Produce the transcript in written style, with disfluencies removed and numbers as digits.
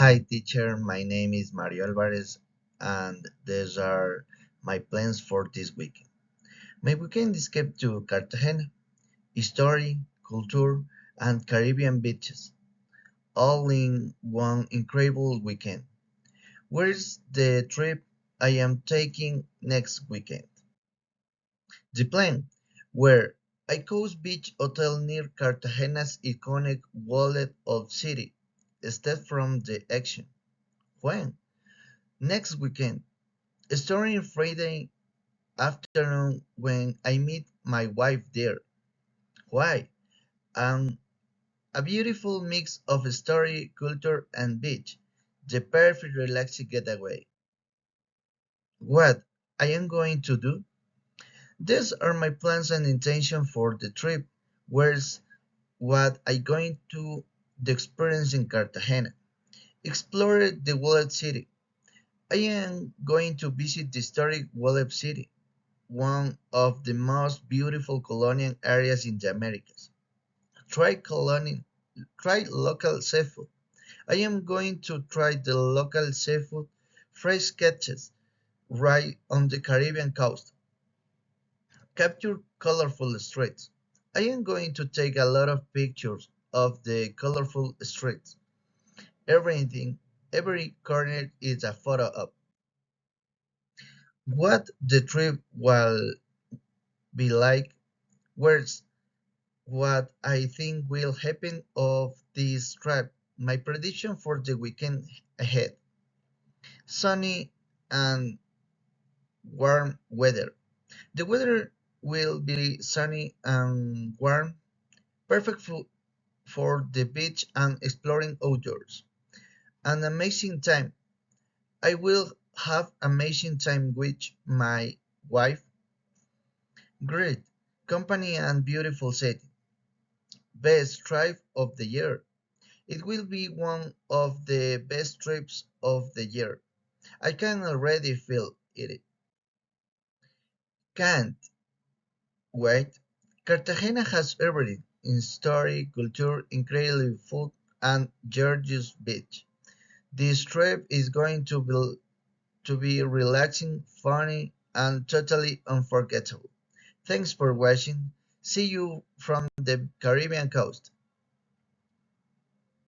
Hi teacher, my name is Mario Alvarez and these are my plans for this weekend. My weekend is kept to Cartagena, history, culture, and Caribbean beaches, all in one incredible weekend. Where's the trip I am taking next weekend? The plan, where I Coast Beach Hotel near Cartagena's iconic walled old city, step from the action. When? Next weekend. Starting Friday afternoon when I meet my wife there. Why? And a beautiful mix of story, culture, and beach. The perfect relaxing getaway. What I am going to do? These are my plans and intention for the trip. Where's what I going to the experience in Cartagena? Explore the walled city. I am going to visit the historic walled city, one of the most beautiful colonial areas in the Americas. Try colonial, try local seafood. I am going to try the local seafood, fresh catches right on the Caribbean coast. Capture colorful streets. I am going to take a lot of pictures of the colorful streets. Everything, every corner is a photo op. What the trip will be like, where's what I think will happen of this trip. My prediction for the weekend ahead. Sunny and warm weather. The weather will be sunny and warm, perfect for the beach and exploring outdoors. An amazing time. I will have amazing time with my wife. Great company and beautiful setting. Best trip of the year. It will be one of the best trips of the year. I can already feel it. Can't wait. Cartagena has everything in story, culture, incredible food, and gorgeous beach. This trip is going to be relaxing, funny, and totally unforgettable. Thanks for watching. See you from the Caribbean coast.